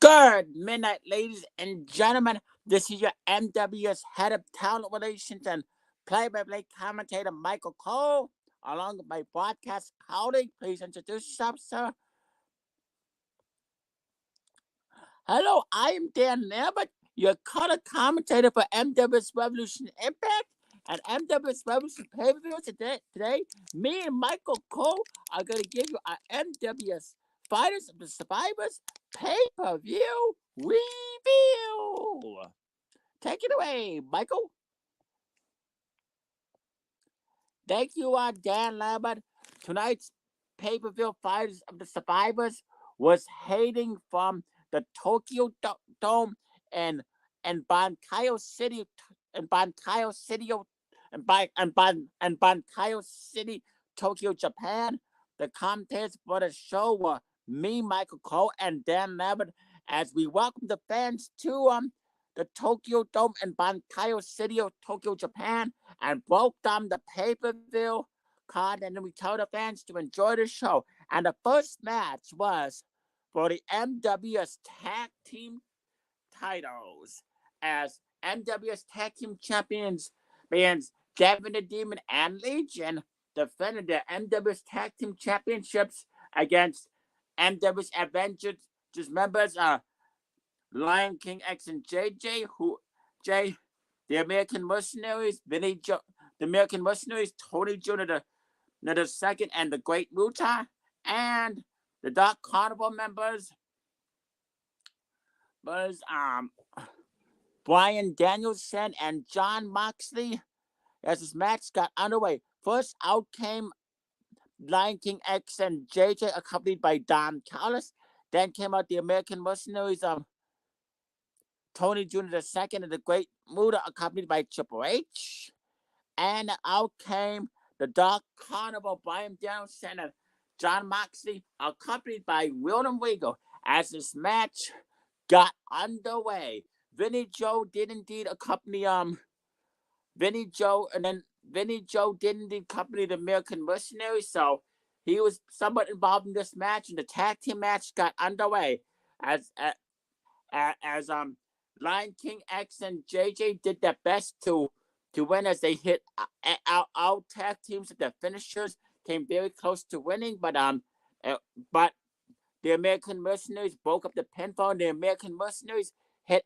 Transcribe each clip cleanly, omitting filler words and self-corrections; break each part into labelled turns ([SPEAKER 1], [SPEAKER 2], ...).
[SPEAKER 1] Good midnight, ladies and gentlemen. This is your NWS head of talent relations and play-by-play commentator Michael Cole, along with my broadcast colleague. Please introduce yourself, sir. Hello, I am Dan Lambert, your color commentator for NWS Revolution Impact and NWS Revolution pay-per-view today. Me and Michael Cole are going to give you our NWS Fighters of the Survivors pay-per-view review. Take it away, Michael. Thank you, Dan Lambert. Tonight's pay-per-view Fighters of the Survivors was hating from the Tokyo Dome and Bankayo City and Bankayo City and Bankayo City, Tokyo, Japan. The commentators for the show were me, Michael Cole, and Dan Lambert, as we welcome the fans to the Tokyo Dome and Bankayo City, Tokyo, Japan, and broke down the pay-per-view card, and then we told the fans to enjoy the show. And the first match was for the NWS Tag Team titles, as NWS Tag Team Champions Devin the Demon and Legion defended their NWS Tag Team Championships against NWS Avengers members Lion King X and the American Mercenaries, the American Mercenaries, Tony Jr. the second, and the Great Muta, and the Dark Carnival members was Brian Danielson and John Moxley. As this match got underway, first out came Lion King X and JJ, accompanied by Don Callis. Then came out the American Mercenaries, Tony Jr. II and the Great Muta, accompanied by Triple H. And out came the Dark Carnival, Brian Danielson and John Moxley, accompanied by William Regal. As this match got underway, Vinnie Joe did indeed accompany Vinnie Joe did indeed accompany the American Mercenaries, so he was somewhat involved in this match, and the tag team match got underway as Lion King X and JJ did their best to win, as they hit out tag teams at their finishers, came very close to winning, but the American Mercenaries broke up the pinfall, and the American Mercenaries hit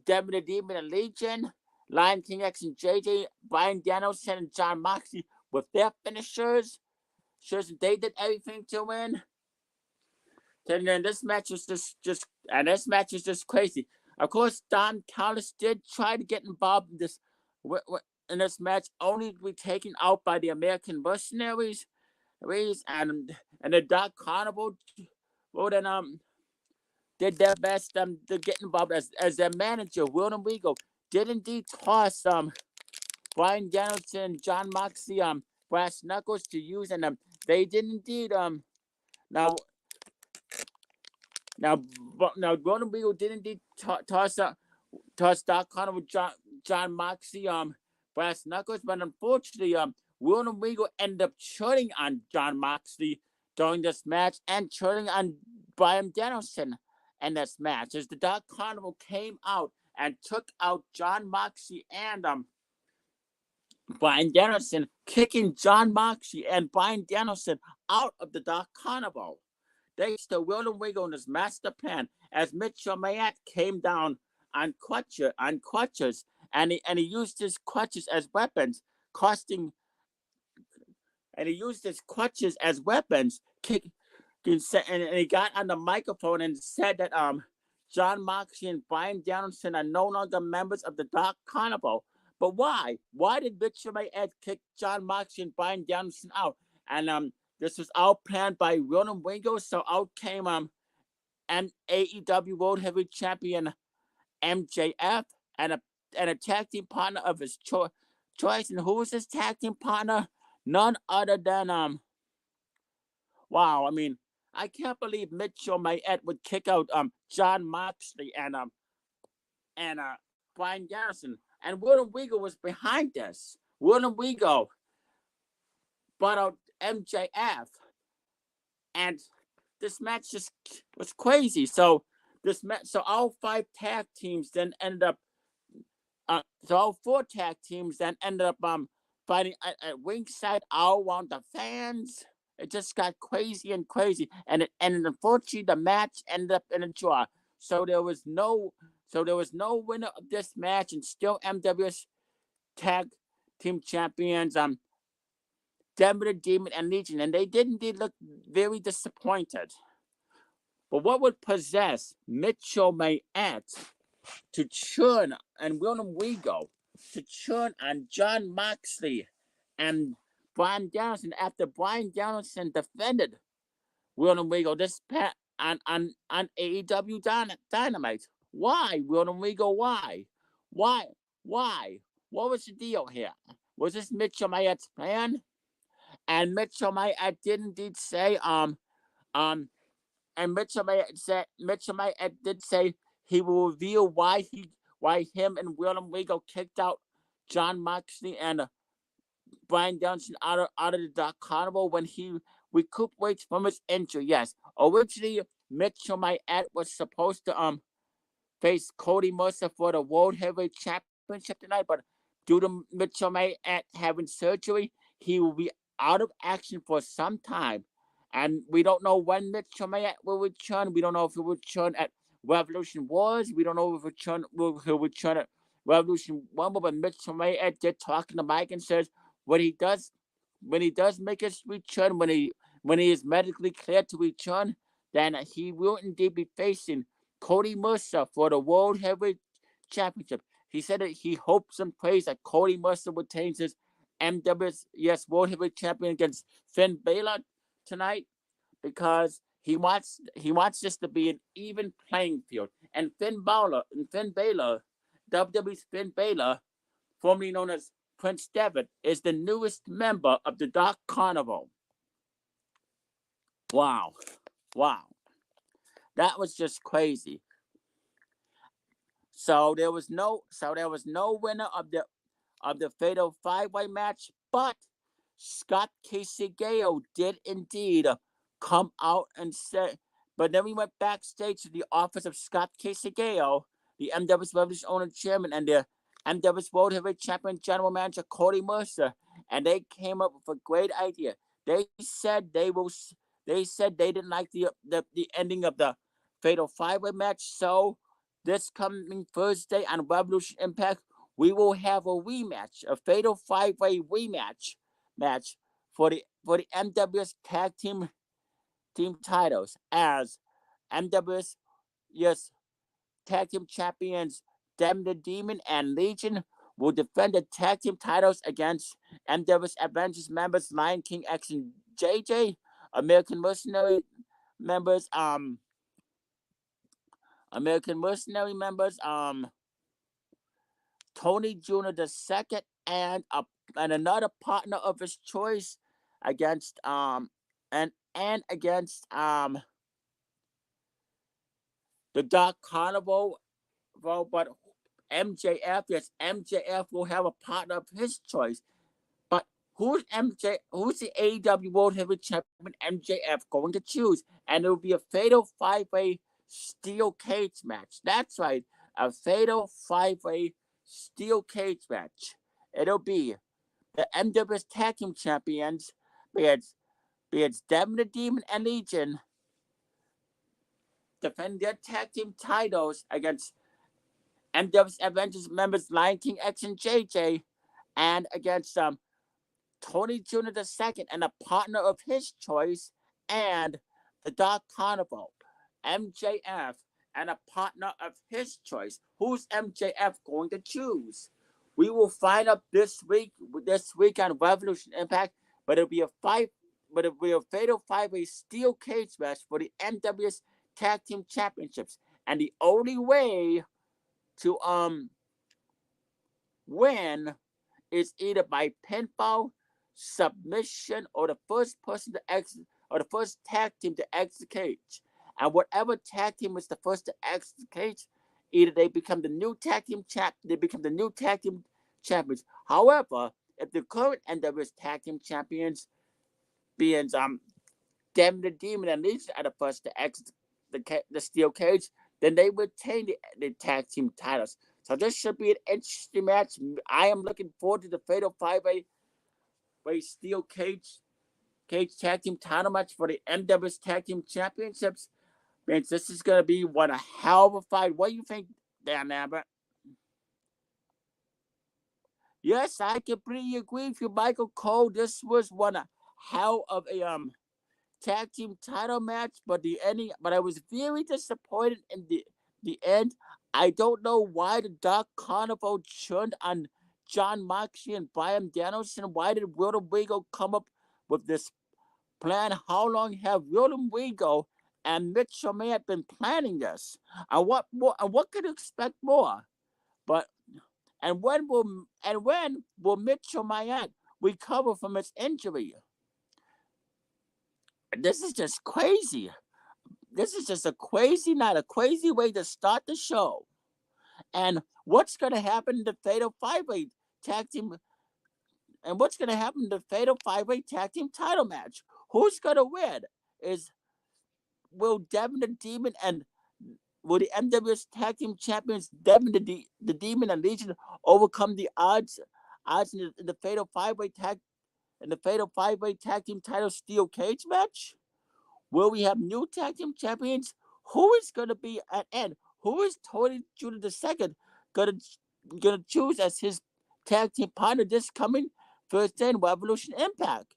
[SPEAKER 1] Devin the Demon and Legion, Lion King X and JJ, Brian Danielson and John Moxley with their finishers. Sure, they did everything to win. And then this match is just crazy. Of course, Don Callis did try to get involved in this match, only to be taken out by the American Mercenaries, and the Dark Carnival did their best to get involved as their manager. William Regal did indeed toss Brian Danielson and John Moxley brass knuckles to use, and they did indeed now William Regal did indeed toss Dark Carnival John Moxley brass knuckles, but unfortunately William Regal ended up turning on John Moxley during this match and turning on Brian Danielson in this match, as the Dark Carnival came out and took out John Moxley and Brian Danielson, kicking John Moxley and Brian Danielson out of the Dark Carnival. Thanks to William Regal and his master plan, as Mitchell Mayette came down on crutches, and he used his crutches as weapons, and he got on the microphone and said that John Moxley and Brian Danielson are no longer members of the Dark Carnival. But why? Why did Mitchell Mayette kick John Moxley and Brian Danielson out? And this was all planned by William Regal, so out came an AEW World Heavyweight Champion MJF and a tag team partner of his choice. And who was his tag team partner? None other than wow, I mean, I can't believe Mitchell Mayette would kick out John Moxley and Brian Danielson. And William Regal was behind this. William Regal brought out MJF, and this match just was crazy. So so all 5 tag teams then ended up, so all 4 tag teams then ended up fighting at ringside all around the fans. It just got crazy and crazy, and unfortunately the match ended up in a draw. So there was no winner of this match, and still MWS tag team champions Denver Demon and Legion, and they did indeed look very disappointed. But what would possess Mitchell Mayette to churn and William Regal to churn on John Moxley and Brian Danielson after Brian Danielson defended William Regal this on AEW Dynamite? Why, William Regal? Why? Why? Why? What was the deal here? Was this Mitchell Mayette's plan? And Mitchell Mayette did indeed say and Mitchell Mayette did say he will reveal why him and William Regal kicked out John Moxley and Brian Danielson out of the carnival when he recuperates from his injury. Yes, originally Mitchell Mayette was supposed to face Cody Mercer for the World Heavyweight Championship tonight, but due to Mitchell Mayette having surgery, he will be out of action for some time. And we don't know when Mitchell Mayette will return. We don't know if he will return at Revolution Wars. We don't know if he'll return at Revolution Rumble. But Mitchell Mayette did talk in the mic and says when he does make his return, when he is medically cleared to return, then he will indeed be facing Cody Mercer for the World Heavyweight Championship. He said that he hopes and prays that Cody Mercer retains his NWS World Heavyweight Champion against Finn Balor tonight, because he wants this to be an even playing field. And Finn Balor, WWE's Finn Balor, formerly known as Prince Devitt, is the newest member of the Dark Carnival. Wow. That was just crazy. So there was no winner of the Fatal 5-Way match, but Scott Casey-Gale did indeed come out and say. But then we went backstage to the office of Scott Casey-Gale, the MWS Revolution owner, chairman, and the MWS World Heavyweight Champion general manager Cody Mercer, and they came up with a great idea. They said they didn't like the ending of the Fatal 5-Way match, so this coming Thursday on Revolution Impact, we will have a rematch, a Fatal 5-Way rematch for the MWS Tag Team titles, as MWS Tag Team Champions Dem the Demon and Legion will defend the tag team titles against MWS Avengers members Lion King X and JJ, American Mercenary members Tony Jr. II and another partner of his choice against against the Dark Carnival. But MJF will have a partner of his choice. But who's the AEW World Heavyweight Champion MJF going to choose? And it will be a Fatal 5-Way Steel Cage match. That's right, a Fatal 5-Way Steel Cage match. It'll be the MWS Tag Team Champions, be it Devin the Demon and Legion, defend their tag team titles against MWS Avengers members Lion King X and JJ, and against Tony Jr. II and a partner of his choice, and the Dark Carnival, MJF, and a partner of his choice. Who's MJF going to choose? We will find out this week on Revolution Impact, but it'll be a Fatal 5-Way Steel Cage match for the MWS Tag Team Championships. And the only way to win is either by pinfall, submission, or the first tag team to exit the cage. And whatever tag team is the first to exit the cage, either they become the new tag team champions. However, if the current NWS tag team champions being Them the Demon and Legion are the first to exit the steel cage. Then they retain the tag team titles. So this should be an interesting match. I am looking forward to the Fatal 5-Way steel cage tag team title match for the NWS Tag Team Championships. Man, this is going to be one a hell of a fight. What do you think, Dan Lambert? Yes, I completely agree with you, Michael Cole. This was one a hell of a tag team title match, but I was very disappointed in the end. I don't know why the Dark Carnival turned on John Moxley and Bryan Danielson. Why did William Regal come up with this plan? How long have William Regal and Mitchell May been planning this? And what more? And what could you expect more? But and when will Mitchell Mayette recover from his injury? This is just crazy. This is just a crazy night, a crazy way to start the show. And what's going to happen in the Fatal 5-Way Tag Team? And what's going to happen in the Fatal 5-Way Tag Team title match? Who's going to win? Will Devin the Demon and will the NWS Tag Team Champions Devin the Demon and Legion overcome the odds in the Fatal 5-Way Tag Team title steel cage match? Will we have new tag team champions? Who is going to be at end? Who is Tony Jr. II going to choose as his tag team partner this coming Thursday in Revolution Impact?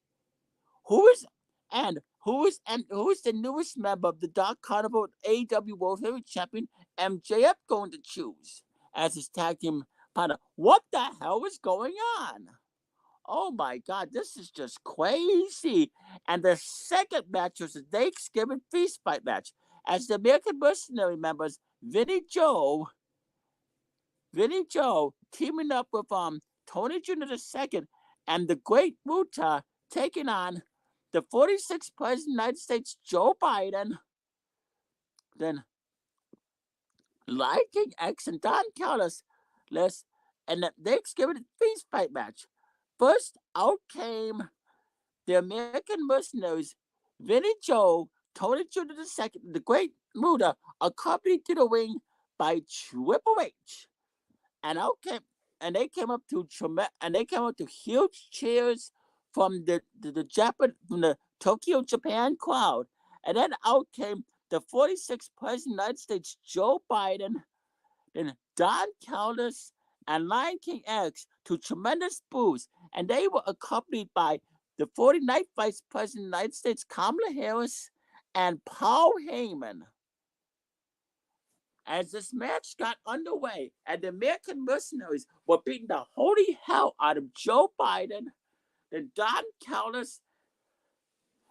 [SPEAKER 1] Who is the newest member of the Dark Carnival AEW World Heavyweight Champion MJF going to choose as his tag team partner? What the hell is going on? Oh my God, this is just crazy. And the second match was the Thanksgiving Feast Fight match. As the American Mercenary members, Vinnie Joe teaming up with Tony Jr. II and the Great Muta taking on the 46th President of the United States, Joe Biden. Then Lion King X and Don Callis and the Thanksgiving Feast Fight match. First out came the American Mercenaries, Vinnie Joe, Tony Jr. II, the Great Muta, accompanied to the ring by Triple H, and they came up to huge cheers from the Tokyo, Japan crowd, and then out came the 46th President of the United States, Joe Biden, then Don Callis and Lion King X to tremendous boos, and they were accompanied by the 49th Vice President of the United States, Kamala Harris, and Paul Heyman. As this match got underway, and the American Mercenaries were beating the holy hell out of Joe Biden, then Don Callis,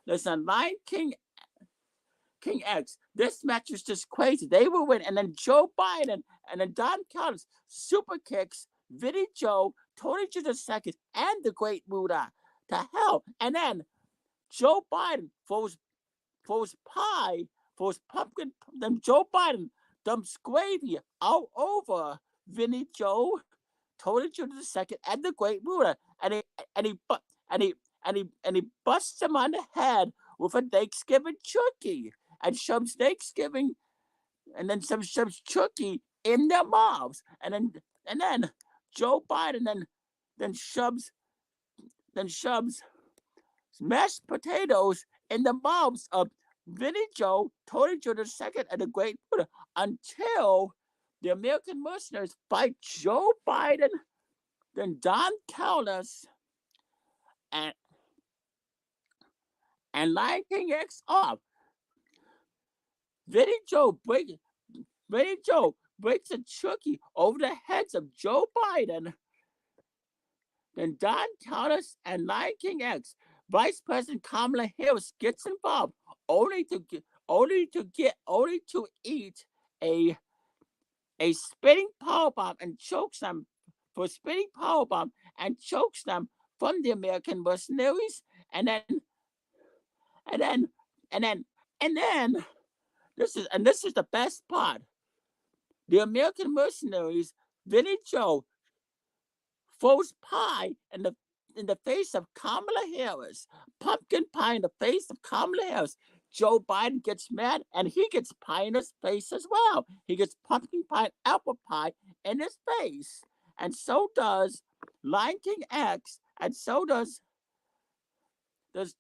[SPEAKER 1] listen, Lion King X. This match was just crazy. They will win, and then Joe Biden and then Don Callis super kicks Vinnie Joe, Tony Jr. II, and the Great Muta to hell. And then Joe Biden for his pumpkin. Then Joe Biden dumps gravy all over Vinnie Joe, Tony Jr. II, and the Great Muta, and he busts him on the head with a Thanksgiving turkey, and shoves Thanksgiving, and then some shoves turkey in their mouths, and then Joe Biden then shoves mashed potatoes in the mouths of Vinnie Joe, Tony Jr. II, and the Great Muta until the American Mercenaries fight Joe Biden, then Don Callis, and Lion King X off. Vinnie Joe breaks a turkey over the heads of Joe Biden. Then Don Callis and Lion King X, Vice President Kamala Harris gets involved, only to eat a spinning powerbomb and chokes them from the American Mercenaries, and then this is the best part. The American Mercenaries, Vinnie Joe, throws pie the face of Kamala Harris. Pumpkin pie in the face of Kamala Harris. Joe Biden gets mad and he gets pie in his face as well. He gets pumpkin pie and apple pie in his face. And so does Lion King X, and so does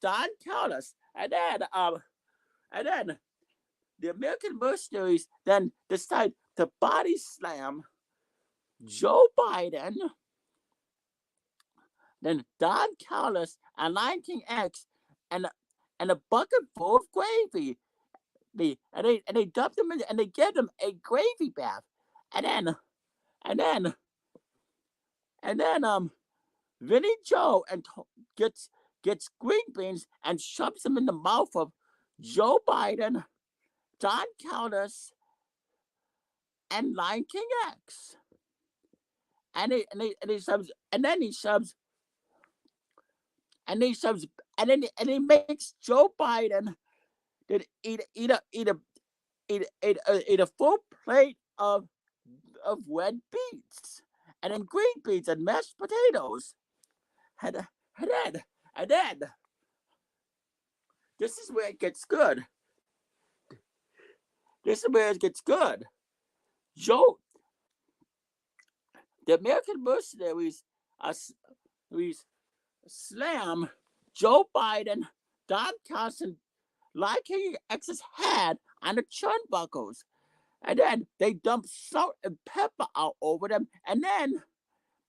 [SPEAKER 1] Don Callis. And then the American mercenaries then decide to body slam Joe Biden, then Don Callis and Lion King X, and a bucket full of gravy. And they dump them in, and they give them a gravy bath, and then Vinny Joe gets green beans and shoves them in the mouth of Joe Biden, Don Callis, and Lion King X. And he shoves, and then he shoves, and he makes Joe Biden eat a full plate of red beets, and then green beans and mashed potatoes. And then this is where it gets good. This is where it gets good. The American mercenaries slam Joe Biden, Don Carson, Lion King X's head on the turnbuckles. And then they dump salt and pepper out over them. And then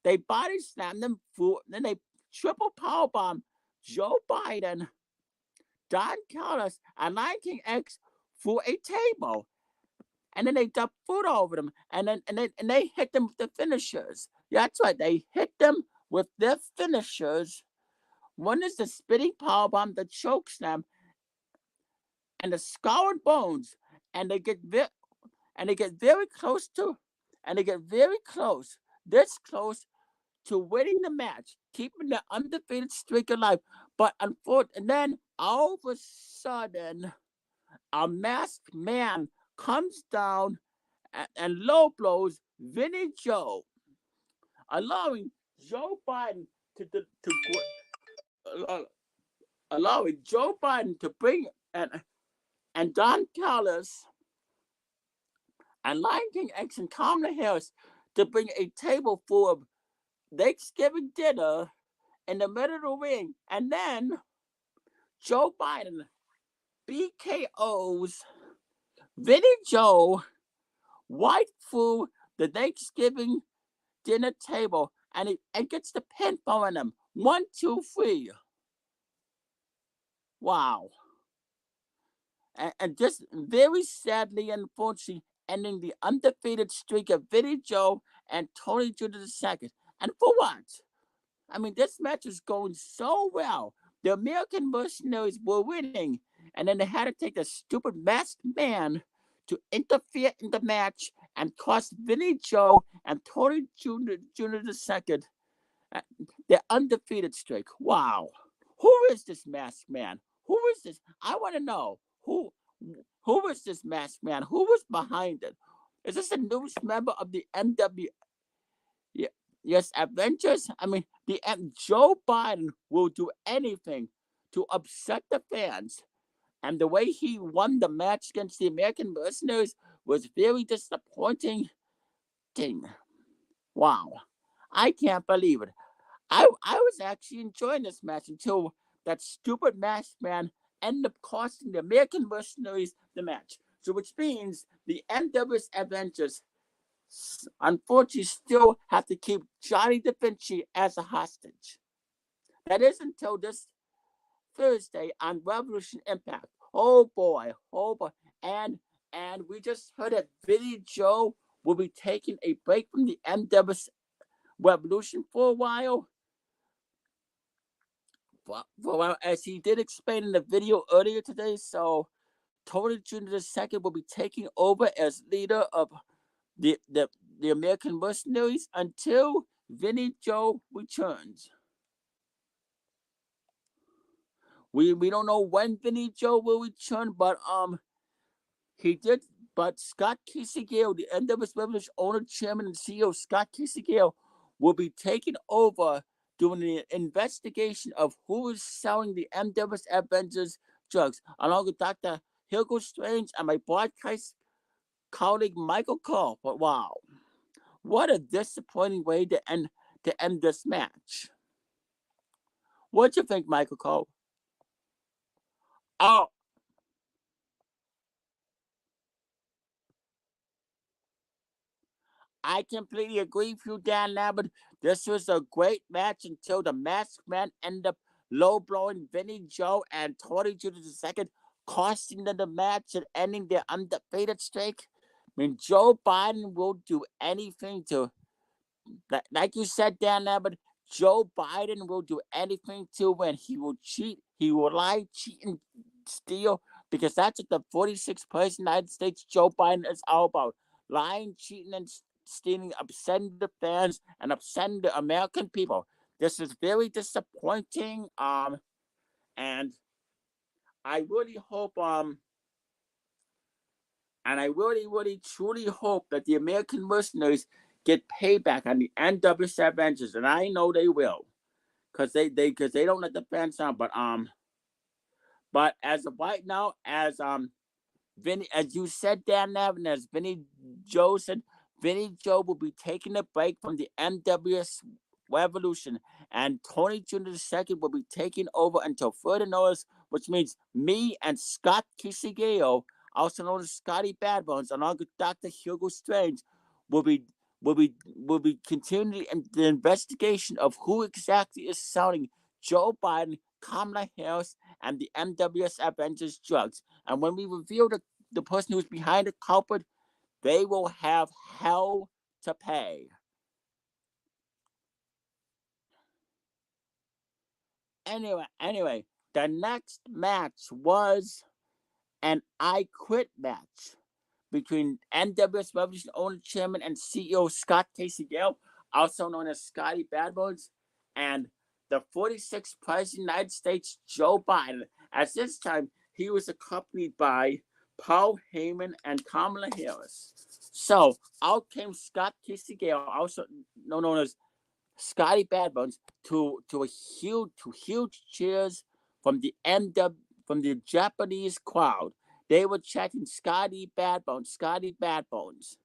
[SPEAKER 1] they body slam them through. Then they triple powerbomb Joe Biden, Don Callis, and Lion King X through a table. And then they dump food over them. And they hit them with the finishers. That's right. They hit them with their finishers. One is the spinning powerbomb, the choke slam, and the skull and bones. And they get very close, this close to winning the match, keeping the undefeated streak alive. But unfortunately, and then all of a sudden, a masked man comes down and low blows Vinny Joe, allowing Joe Biden to bring and Don Callis and Lion King X and Kamala Harris to bring a table full of Thanksgiving dinner in the middle of the ring. And then Joe Biden BKOs Vinny Joe right through the Thanksgiving dinner table, and gets the pinfall on him. 1, 2, 3. Wow. And just very sadly, unfortunately, ending the undefeated streak of Vinny Joe and Tony Jr. II. And for what? I mean, this match was going so well. The American mercenaries were winning, and then they had to take the stupid masked man to interfere in the match and cost Vinny Joe and Tony Jr. II their undefeated streak. Wow. Who is this masked man? Who is this? I want to know. Who is this masked man? Who was behind it? Is this a newest member of the NWS Avengers? I mean, Joe Biden will do anything to upset the fans. And the way he won the match against the American mercenaries was very disappointing. Wow. I can't believe it. I was actually enjoying this match until that stupid masked man ended up costing the American mercenaries the match. So which means the NWS Avengers unfortunately still have to keep Johnny Da Vinci as a hostage. That is until this Thursday on Revolution Impact. Oh boy. And we just heard that Vinny Joe will be taking a break from the NWS Revolution for a while. Well, as he did explain in the video earlier today, so Tony Jr. II will be taking over as leader of the American mercenaries until Vinny Joe returns. We don't know when Vinny Joe will return, but he did. But Scott Casey Gale, the NWS Revolution owner, chairman, and CEO Scott Casey Gale, will be taking over doing an investigation of who is selling the NWS Avengers drugs, along with Dr. Hugo Strange and my broadcast colleague Michael Cole. But wow, what a disappointing way to end this match. What you think, Michael Cole? Oh, I completely agree with you, Dan Lambert. This was a great match until the masked man ended up low blowing Vinny Joe and Tony Jr. II, costing them the match and ending their undefeated streak. I mean, Joe Biden will do anything to, like you said, Dan Lambert, Joe Biden will do anything to win. He will cheat, he will lie, cheat, and steal, because that's what the 46th president of the United States, Joe Biden, is all about. Lying, cheating, and stealing, upsetting the fans and upsetting the American people. This is very disappointing. And I really hope, and I really, really, truly hope that the American listeners get payback on the NWS Avengers, and I know they will, because they don't let the fans down. But as of right now, Vinny, as you said, Dan Nevin, as Vinny Joe said, Vinny Joe will be taking a break from the NWS Revolution, and Tony Jr. II will be taking over until further notice, which means me and Scott Kisageo, also known as Scotty Badbones, along with Dr. Hugo Strange, will be will be continuing the investigation of who exactly is selling Joe Biden, Kamala Harris, and the NWS Avengers drugs. And when we reveal the person who's behind the culprit, they will have hell to pay. Anyway, the next match was an I Quit match between NWS Revolution owner, chairman, and CEO Scott Casey Gale, also known as Scotty Badbones, and the 46th President of the United States, Joe Biden. At this time, he was accompanied by Paul Heyman and Kamala Harris. So out came Scott Casey Gale, also known as Scotty Badbones, to huge cheers from the from the Japanese crowd. They were chanting Scotty Badbones, Scotty Badbones.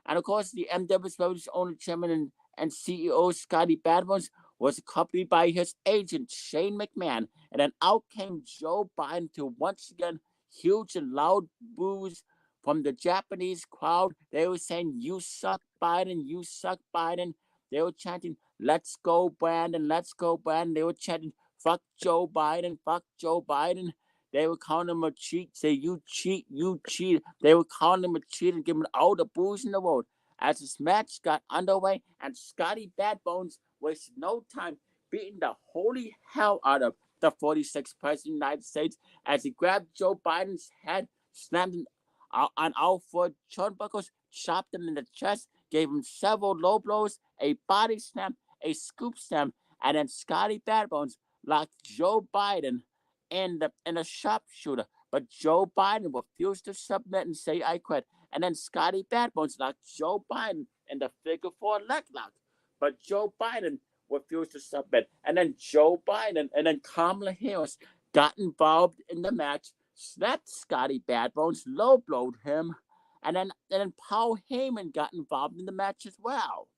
[SPEAKER 1] And of course, the NWS Revolution owner, chairman, and CEO Scotty Badbones was accompanied by his agent, Shane McMahon. And then out came Joe Biden to once again huge and loud boos from the Japanese crowd. They were saying, "You suck, Biden, you suck, Biden." They were chanting, "Let's go, Brandon, let's go, Brandon." They were chanting, "Fuck Joe Biden, fuck Joe Biden." They were calling him a cheat, say, "You cheat, you cheat." They were calling him a cheat and giving him all the booze in the world. As this match got underway, and Scotty Badbones wasted no time beating the holy hell out of the 46th President of the United States as he grabbed Joe Biden's head, slammed him on all four turnbuckles, chopped him in the chest, gave him several low blows, a body slam, a scoop slam, and then Scotty Badbones locked Joe Biden in a sharpshooter. But Joe Biden refused to submit and say, "I quit." And then Scotty Badbones locked Joe Biden in the figure four leg lock. But Joe Biden refused to submit. And then Joe Biden and then Kamala Harris got involved in the match, slapped Scotty Badbones, low blowed him, and then Paul Heyman got involved in the match as well.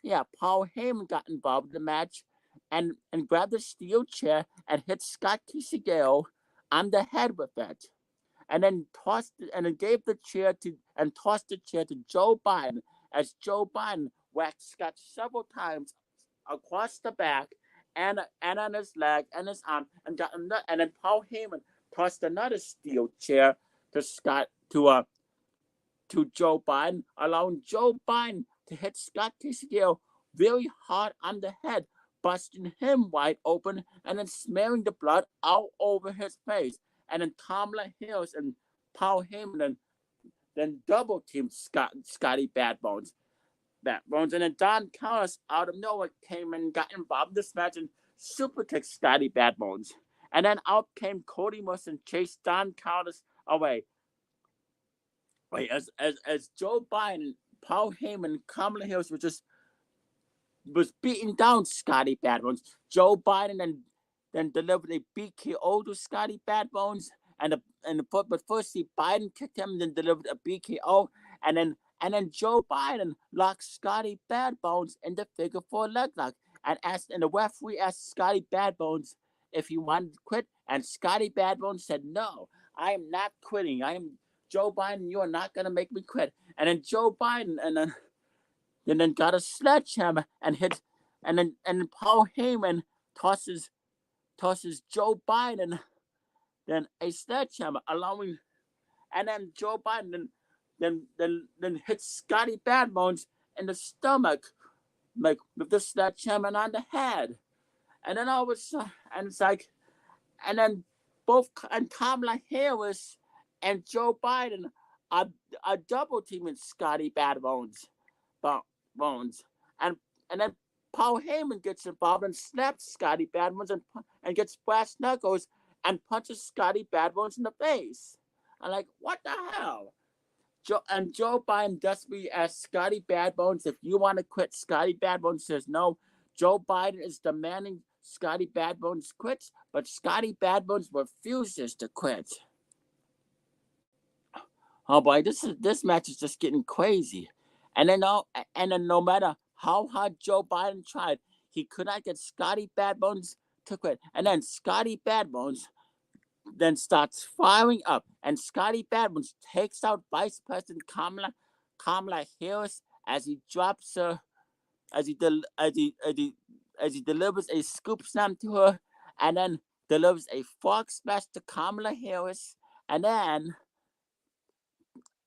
[SPEAKER 1] Yeah, Paul Heyman got involved in the match and grabbed a steel chair and hit Scott Kisageo on the head with it. And then tossed it, and then gave the chair to and tossed the chair to Joe Biden as Joe Biden whacked Scott several times across the back and on his leg and his arm and then Paul Heyman tossed another steel chair to Scott to Joe Biden, allowing Joe Biden to hit Scott Kisageo very hard on the head, busting him wide open and then smearing the blood all over his face. And then Kamala Harris and Paul Heyman then double teamed Scotty Badbones. And then Don Callis out of nowhere came and got involved in this match and super kicked Scotty Badbones. And then out came Cody Moss and chased Don Callis away. Wait, as Joe Biden, Paul Heyman, and Kamala Harris were just was beating down Scotty Bad Bones. Joe Biden then delivered a BKO to Scotty Bad Bones, but first Biden kicked him, then delivered a BKO, and then Joe Biden locked Scotty Bad Bones in the figure four leg lock, and the referee asked Scotty Bad Bones if he wanted to quit, and Scotty Bad Bones said, "No, I am not quitting. I am Joe Biden. You are not gonna make me quit." And then Joe Biden and then got a sledgehammer and hit, and then Paul Heyman tosses Joe Biden then a sledgehammer, allowing, and then Joe Biden then hits Scotty Bad Bones in the stomach, like with the sledgehammer on the head, and then all of a sudden, and it's like, and then both and Kamala Harris and Joe Biden are double teaming Scotty Bad Bones. Bones. And then Paul Heyman gets involved and snaps Scotty Bad Bones and gets brass knuckles and punches Scotty Bad Bones in the face. I'm like, what the hell? Joe Biden desperately asks Scotty Bad Bones if you want to quit. Scotty Bad Bones says no. Joe Biden is demanding Scotty Bad Bones quits, but Scotty Bad Bones refuses to quit. Oh boy, this match is just getting crazy. And then no matter how hard Joe Biden tried, he could not get Scotty Bad Bones to quit. And then Scotty Bad Bones then starts firing up, and Scotty Bad Bones takes out Vice President Kamala Harris as he drops her, as he delivers a scoop slam to her, and then delivers a fork smash to Kamala Harris, and then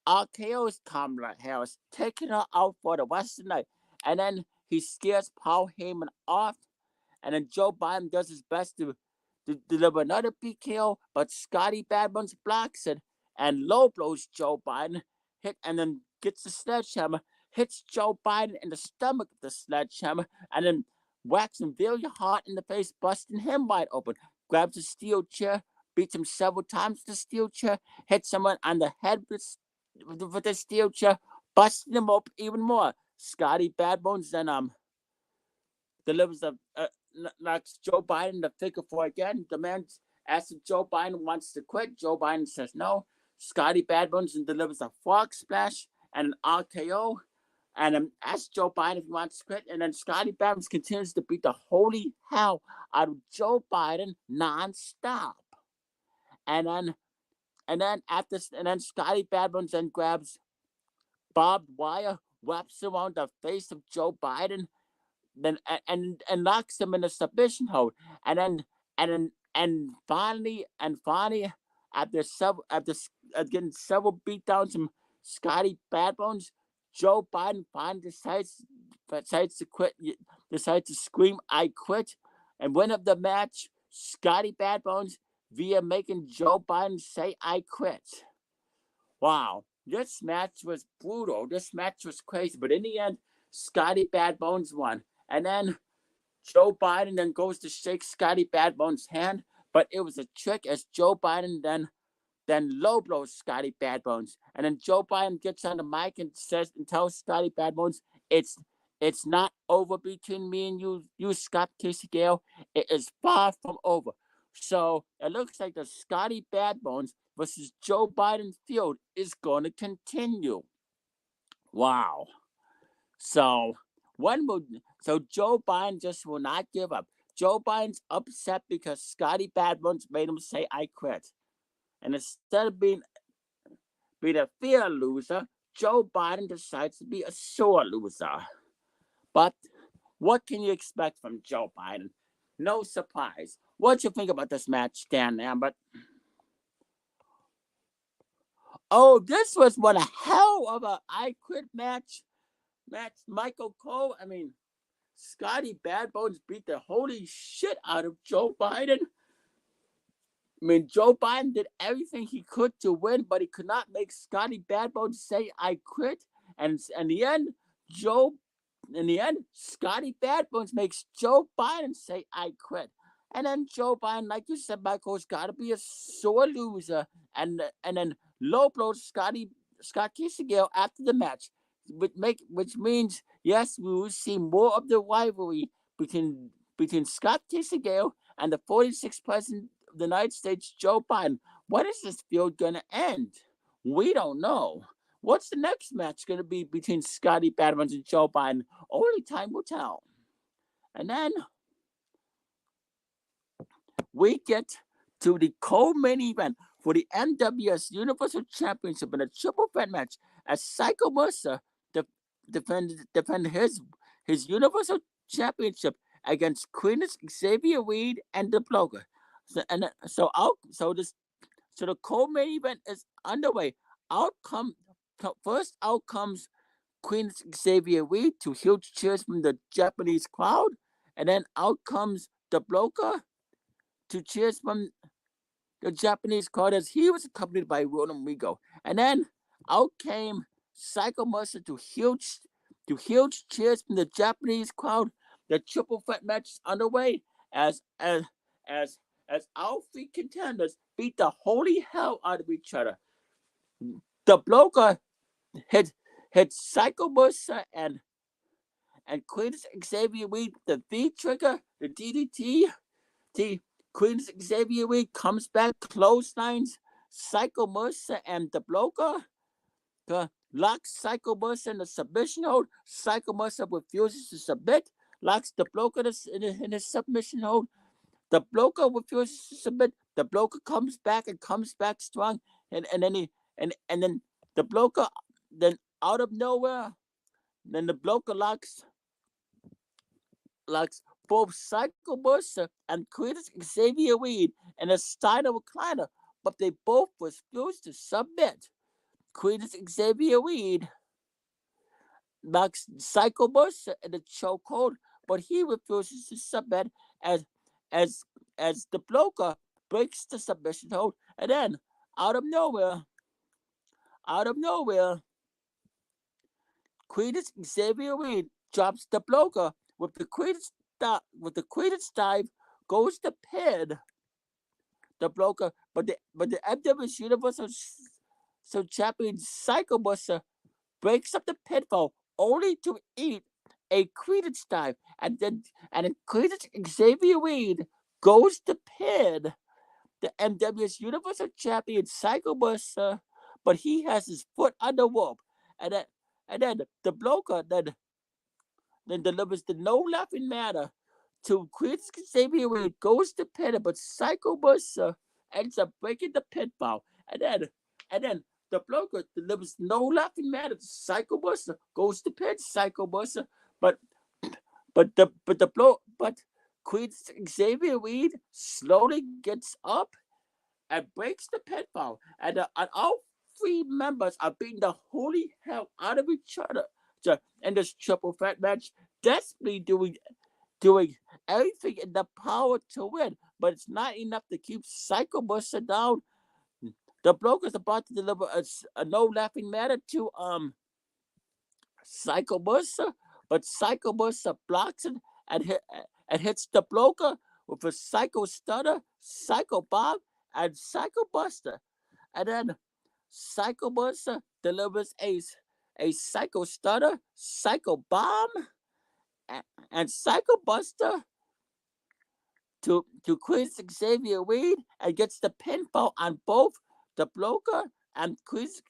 [SPEAKER 1] RKO's Kamala Harris, taking her out for the rest of the night. And then he scares Paul Heyman off. And then Joe Biden does his best to deliver another PKO, but Scotty Bad Bones blocks it and low blows Joe Biden, and then gets the sledgehammer, hits Joe Biden in the stomach with the sledgehammer, and then whacks him very hard in the face, busting him wide open. Grabs a steel chair, beats him several times with the steel chair, hits someone on the head with the steel chair, busting him up even more. Scotty Bad Bones then delivers knocks Joe Biden the figure four again. Demands asks if Joe Biden wants to quit. Joe Biden says no. Scotty Bad Bones then delivers a frog splash and an RKO, and asks Joe Biden if he wants to quit. And then Scotty Bad Bones continues to beat the holy hell out of Joe Biden nonstop. And then Scotty Bad Bones then grabs barbed wire, wraps around the face of Joe Biden, then and locks him in a submission hold, and finally after getting several beatdowns from Scotty Bad Bones, Joe Biden finally decides to quit, decides to scream "I quit," and win of the match, Scotty Bad Bones, via making Joe Biden say "I quit." Wow, this match was brutal. This match was crazy, but in the end, Scotty Bad Bones won. And then Joe Biden then goes to shake Scotty Bad Bones' hand, but it was a trick, as Joe Biden then low blows Scotty Bad Bones. And then Joe Biden gets on the mic and tells Scotty Bad Bones, it's not over between me and you Scott Casey Gale. It is far from over. So it looks like the Scotty Bad Bones versus Joe Biden feud is going to continue. Wow. So Joe Biden just will not give up. Joe Biden's upset because Scotty Bad Bones made him say "I quit," and instead of being a fair loser, Joe Biden decides to be a sore loser. But what can you expect from Joe Biden? No surprise. What you think about this match, Dan Lambert? Oh, this was one a hell of a "I quit" match. Michael Cole. I mean, Scotty Bad Bones beat the holy shit out of Joe Biden. I mean, Joe Biden did everything he could to win, but he could not make Scotty Bad Bones say "I quit." And in the end, Scotty Bad Bones makes Joe Biden say "I quit." And then Joe Biden, like you said, Michael's got to be a sore loser, and then low blows Scott Kisegale after the match, which means Yes, we will see more of the rivalry between Scott Tisdale and the 46th president of the United States, Joe Biden. When is this feud gonna end? We don't know. What's the next match gonna be between Scotty Badmans and Joe Biden? Only time will tell. And then we get to the co-main event for the NWS Universal Championship in a triple threat match as Psycho Mercer defend his Universal Championship against Queen's Xavier Reed and the Bloker. So the co-main event is underway. First out comes Queen's Xavier Reed to huge cheers from the Japanese crowd, and then out comes the Bloker to cheers from the Japanese crowd as he was accompanied by Roland Rigo. And then out came Psycho Mercer to huge cheers from the Japanese crowd. The triple threat match is underway as our three contenders beat the holy hell out of each other. The Bloker hit Psycho Mercer and Queen's Xavier Reed the V trigger, the DDT. Queen's Xavier Reed comes back, clotheslines Psycho Mercer and the Bloker. Locks Psycho Mercer in the submission hold. Psycho Mercer refuses to submit. Locks the Bloker in his submission hold. The Bloker refuses to submit. The Bloker comes back strong, and then the Bloker then out of nowhere, then the Bloker locks both Psycho Mercer and Queen's Xavier Reed in a Steiner recliner, but they both refuse to submit. Queen's Xavier Reed knocks Psycho Mercer in the chokehold, but he refuses to submit as the Bloker breaks the submission hold, and then out of nowhere, Queen's Xavier Reed drops the Bloker with the Queen's dive, goes to pin the Bloker, but the NWS Universal Champion Psycho Mercer breaks up the pinfall only to eat a Credence dive, and then Credence Xavier Reed goes to pin the NWS Universal Champion Psycho Mercer, but he has his foot on the rope, and then the Bloker then delivers the no laughing matter to Queen's Xavier Reed, goes to pin it, but Psycho Mercer ends up breaking the pinfall, and then the Bloker delivers no laughing matter to Psycho Mercer, goes to pin Psycho Mercer, but Queen's Xavier Reed slowly gets up and breaks the pinfall, and all three members are beating the holy hell out of each other in this triple threat match, desperately doing everything in their power to win, but it's not enough to keep Psycho Mercer down. The Bloke is about to deliver a no laughing matter to Psycho Mercer, but Psycho Mercer blocks it and hits the Bloker with a Psycho Stunner, Psycho Bomb, and Psycho Buster. And then Psycho Mercer delivers a Psycho Stunner, Psycho Bomb, and Psycho Buster to Chris Xavier Reed and gets the pinfall on both the Bloker and Chris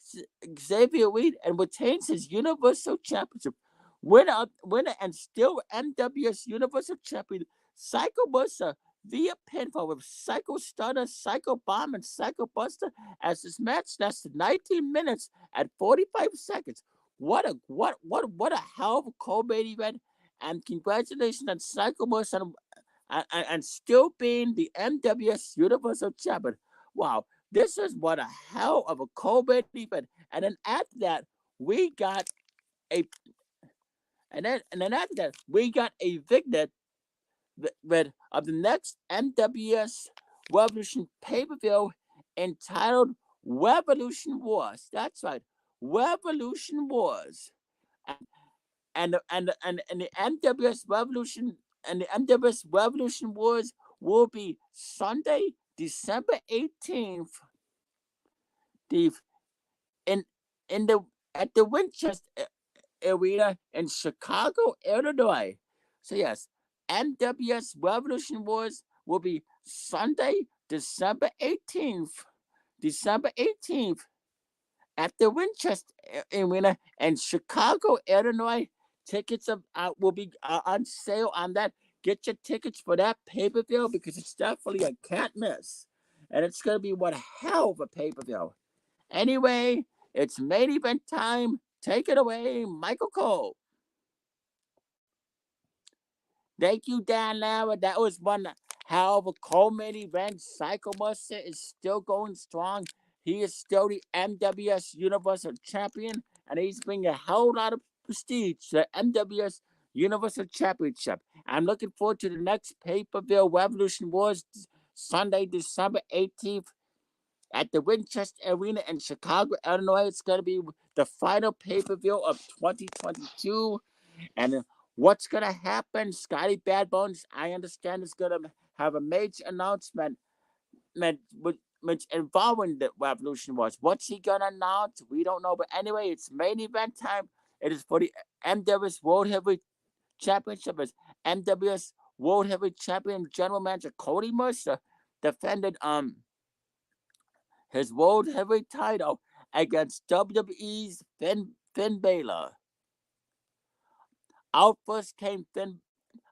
[SPEAKER 1] Xavier Reed and retains his Universal Championship. Winner and still NWS Universal Champion Psycho Mercer via pinfall with Psycho Stunner, Psycho Bomb, and Psycho Buster as this match lasted 19 minutes and 45 seconds. What a hell of a co-main event, and congratulations on Psycho Mercer and still being the NWS Universal Champion. Wow, this is what a hell of a co-main event. And then after that, we got a vignette of the next NWS Revolution pay-per-view entitled Revolution Wars. That's right, Revolution Wars. And the NWS Revolution Wars will be Sunday, December 18th. At the Winchester Arena in Chicago, Illinois. So yes, NWS Revolution Wars will be Sunday, December 18th. December 18th at the Winchester Arena in Chicago, Illinois. Tickets will be on sale on that. Get your tickets for that pay-per-view because it's definitely a can't miss. And it's going to be one hell of a pay-per-view. Anyway, it's main event time. Take it away, Michael Cole. Thank you, Dan Lambert. That was one hell of a co-main event. Psycho Mustard is still going strong. He is still the NWS Universal Champion, and he's bringing a whole lot of prestige to the NWS Universal Championship. I'm looking forward to the next pay-per-view, Revolution Wars, Sunday, December 18th at the Winchester Arena in Chicago, Illinois. It's going to be the final pay-per-view of 2022. And what's going to happen? Scotty Bad Bones, I understand, is going to have a major announcement which involving the Revolution Wars. What's he going to announce? We don't know. But anyway, it's main event time. It is for the NWS World Heavyweight Championship. As NWS World Heavyweight Champion General Manager Cody Mercer defended his World Heavyweight title against WWE's Finn Balor. Out first came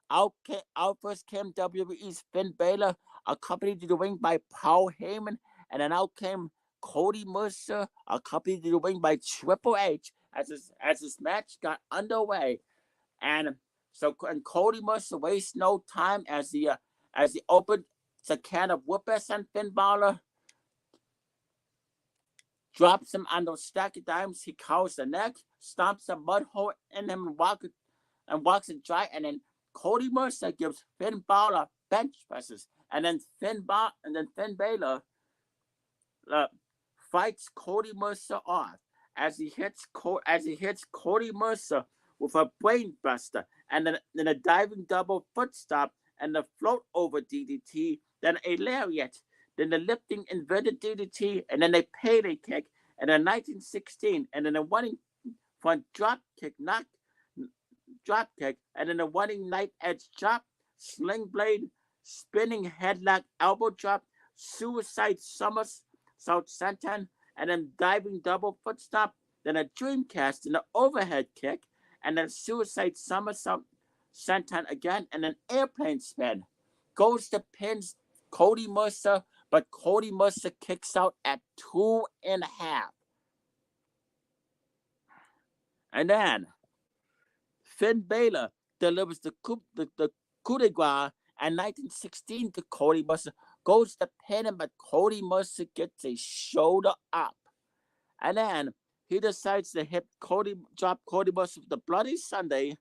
[SPEAKER 1] WWE's Finn Balor, accompanied to the ring by Paul Heyman, and then out came Cody Mercer, accompanied to the ring by Triple H, as this match got underway. And Cody Mercer wastes no time as he opened the can of whoop-ass and Finn Balor drops him on those stack of dimes. He cowers the neck, stomps a mud hole in him, and walks it dry. And then Cody Mercer gives Finn Balor bench presses, and then Finn Balor fights Cody Mercer off as he hits Cody Mercer with a brainbuster, and then a diving double foot stop, and the float over DDT, then a lariat, then the lifting inverted DDT, and then a payday kick, and a 1916, and then a running front drop kick, and then a running knife edge chop, sling blade, spinning headlock elbow drop, suicide somersault senton, and then diving double foot stop, then a dreamcast and an overhead kick, and then suicide somersault senton again, and an airplane spin. Goes to pins Cody Mercer, but Cody Mercer kicks out at 2.5. And then Finn Balor delivers the coup de grace and 1916 to Cody Mercer. Goes to pin him, but Cody Mercer gets a shoulder up. And then he decides to drop Cody Mercer with the Bloody Sunday,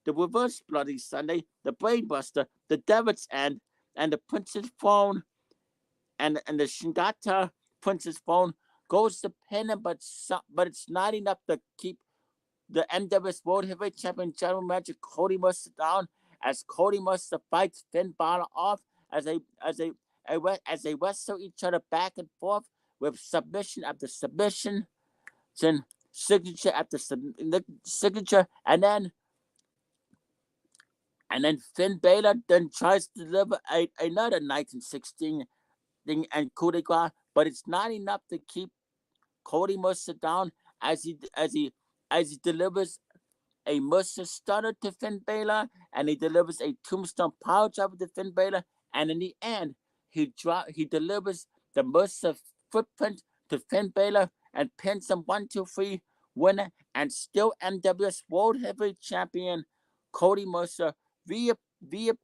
[SPEAKER 1] the Reverse Bloody Sunday, the Brainbuster, the Devil's End, and the Prince's Phone, and the Shingata Prince's Phone. Goes to pin him, but it's not enough to keep the NWS World Heavyweight Champion General Manager Cody Mercer down, as Cody Mercer fights Finn Balor off as they wrestle each other back and forth with submission after submission, then signature after signature, and then Finn Balor then tries to deliver another 1916 thing and coup de grace, but it's not enough to keep Cody Mercer down as he delivers a Mercer stunner to Finn Balor, and he delivers a tombstone power driver to Finn Balor, and in the end, he delivers the Mercer footprint to Finn Balor and pins him 1-2-3 winner and still NWS World Heavyweight Champion Cody Mercer via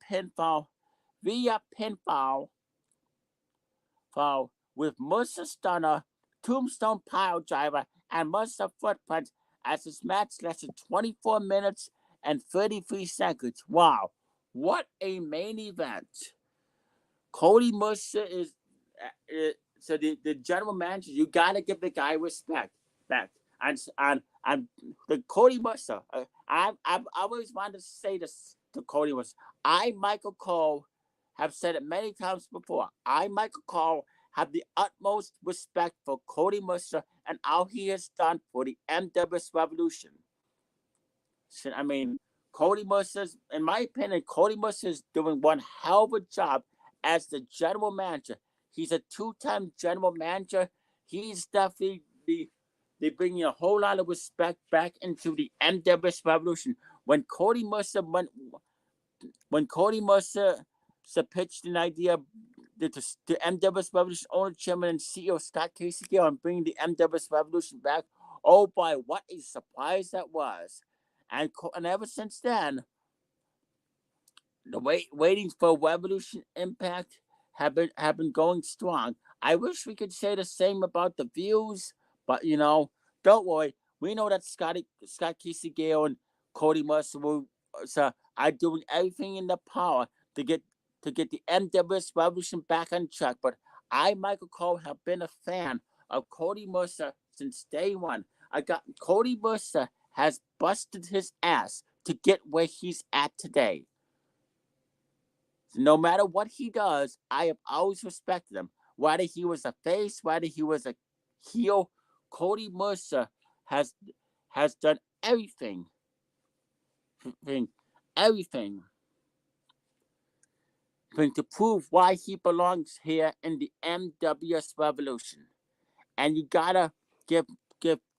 [SPEAKER 1] pinfall with Mercer stunner, tombstone pile driver, and Mercer footprint, as this match lasted 24 minutes and 33 seconds. Wow, what a main event. Cody Mercer is so the general manager. You gotta give the guy respect. And the Cody Mercer. I always wanted to say this to Cody Mercer. Michael Cole, have said it many times before. Michael Cole, have the utmost respect for Cody Mercer and all he has done for the NWS Revolution. I mean, Cody Mercer's, in my opinion, Cody Mercer is doing one hell of a job as the general manager. He's a two-time general manager. He's definitely they bringing a whole lot of respect back into the NWS Revolution. When Cody Mercer when Cody Mercer pitched an idea the NWS Revolution owner, chairman, and CEO Scott Casey Gale on bringing the NWS Revolution back, oh boy, what a surprise that was! And ever since then, the waiting for Revolution Impact have been going strong. I wish we could say the same about the views, but don't worry. We know that Scott Casey Gale and Cody Mercer are doing everything in their power to get the NWS Revolution back on track. But I, Michael Cole, have been a fan of Cody Mercer since day one. Cody Mercer has busted his ass to get where he's at today. No matter what he does, I have always respected him. Whether he was a face, whether he was a heel, Cody Mercer has done everything, everything to prove why he belongs here in the NWS Revolution. And you gotta give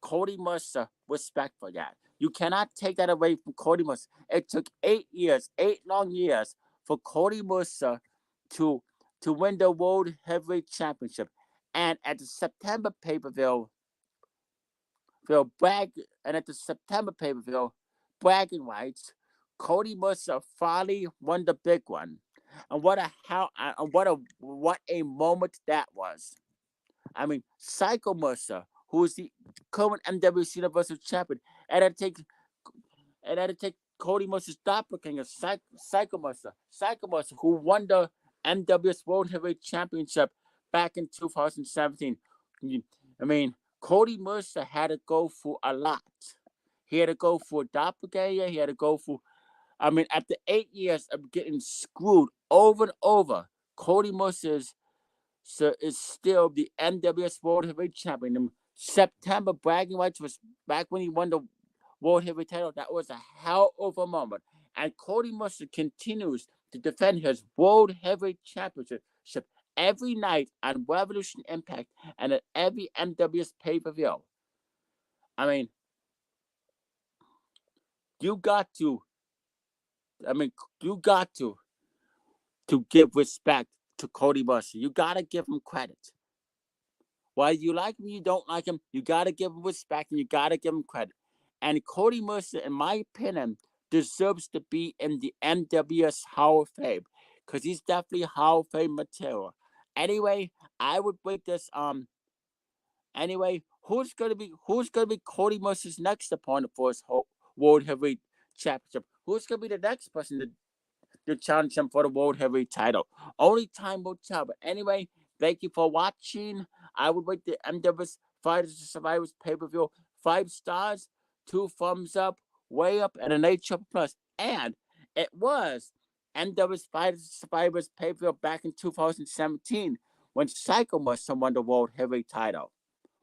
[SPEAKER 1] Cody Mercer respect for that. You cannot take that away from Cody Mercer. It took 8 long years, for Cody Mercer to win the World Heavyweight Championship. And at the September pay-per-view, bragging rights, Cody Mercer finally won the big one. And what a moment that was. I mean, Psycho Mercer, who is the current NWS Universal Champion, and had to take Cody Mercer's doppelganger, Psycho Mercer, who won the NWS World Heavyweight Championship back in 2017. I mean, Cody Mercer had to go through a lot. He had to go through a doppelganger. He had to go through. I mean, after 8 years of getting screwed over and over, Cody Mercer is still the NWS World Heavyweight Champion. In September, bragging rights was back when he won the World Heavyweight title. That was a hell of a moment. And Cody Mercer continues to defend his World Heavyweight Championship every night on Revolution Impact and at every NWS pay-per-view. I mean, you got to give respect to Cody Mercer. You got to give him credit. Whether you like him or you don't like him, you got to give him respect and you got to give him credit. And Cody Mercer, in my opinion, deserves to be in the NWS Hall of Fame because he's definitely Hall of Fame material. Anyway, I would break this. Anyway, who's gonna be Cody Mercer's next opponent for his World Heavyweight Championship? Who's gonna be the next person to challenge him for the World Heavyweight title? Only time will tell. But anyway, thank you for watching. I would rate the NWS Fighters and Survivors pay-per-view 5 stars, 2 thumbs up, way up, and an 8 triple plus. And it was NWS Fighters and Survivors pay-per-view back in 2017 when Psycho Mercer won the World Heavyweight title.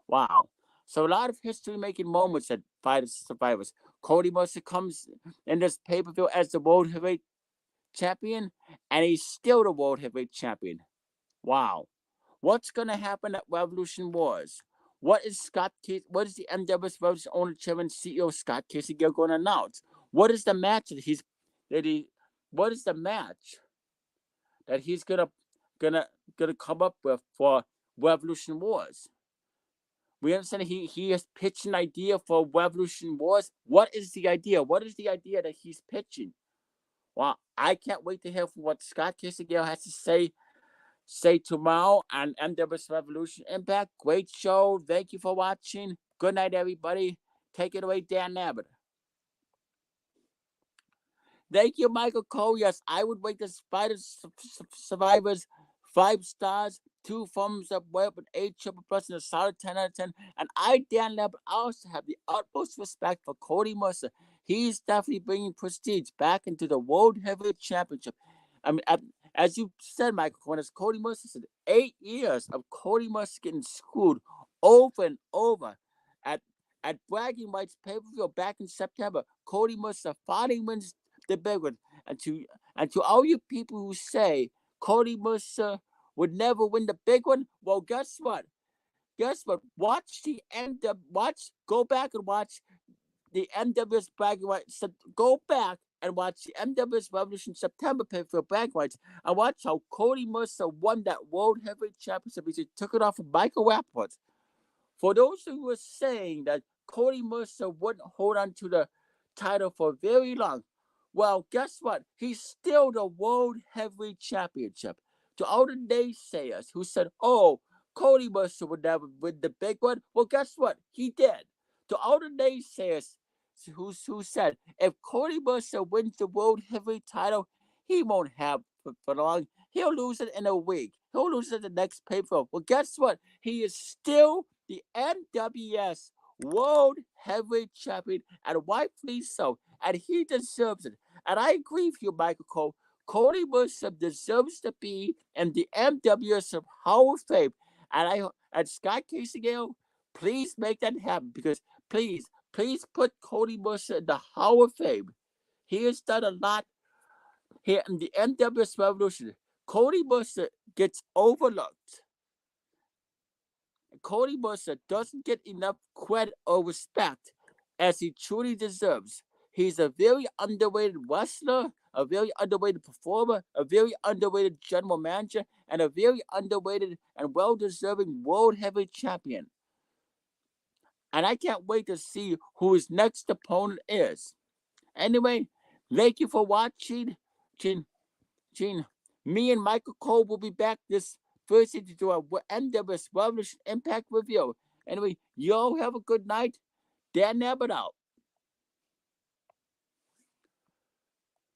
[SPEAKER 1] Wow. So a lot of history-making moments at Fighters and Survivors. Cody Mercer comes in this pay-per-view as the World Heavyweight Champion, and he's still the World Heavyweight Champion. Wow. What's going to happen at Revolution Wars? What is the NWS Revolution owner, chairman, CEO Scott Casey Gale going to announce? What is the match that he's gonna come up with for Revolution Wars? We understand he has pitched an idea for Revolution Wars. What is the idea? What is the idea that he's pitching? Well, I can't wait to hear what Scott Casey Gale has to say tomorrow on NWS Revolution Impact. Great show. Thank you for watching. Good night, everybody. Take it away, Dan Lambert. Thank you, Michael Cole. Yes, I would rate the Fighters Survivors 5 stars, 2 thumbs up, way up, an 8 triple plus, and a solid 10 out of 10. And I, Dan Lambert, also have the utmost respect for Cody Mercer. He's definitely bringing prestige back into the World Heavyweight Championship. I mean, as you said, Michael Cole, as Cody Mercer said, 8 years of Cody Mercer getting screwed over and over. At bragging rights pay-per-view back in September, Cody Mercer finally wins the big one. And to all you people who say Cody Mercer would never win the big one, well, guess what? Guess what? Go back and watch the NWS bragging rights. Go back and watch the NWS Revolution September pay for bragging rights and watch how Cody Mercer won that World Heavyweight Championship because he took it off of Michael Rappaport. For those who were saying that Cody Mercer wouldn't hold on to the title for very long, well, guess what? He's still the World Heavyweight Championship. To all the naysayers who said, oh, Cody Mercer would never win the big one, well, guess what? He did. To all the naysayers who said, if Cody Mercer wins the World Heavyweight title, he won't have for long. He'll lose it in a week. He'll lose it the next pay-per-view. Well, guess what? He is still the NWS World Heavyweight Champion, and rightfully so. And he deserves it. And I agree with you, Michael Cole. Cody Mercer deserves to be in the NWS Hall of Fame. And Scott Casegale, please make that happen because please put Cody Mercer in the Hall of Fame. He has done a lot here in the NWS Revolution. Cody Mercer gets overlooked. Cody Mercer doesn't get enough credit or respect as he truly deserves. He's a very underrated wrestler, a very underrated performer, a very underrated general manager, and a very underrated and well-deserving World Heavyweight Champion. And I can't wait to see who his next opponent is. Anyway, thank you for watching. Gene, me and Michael Cole will be back this Thursday to do our NWS Revolution Impact review. Anyway, y'all have a good night. Dan Abbott out.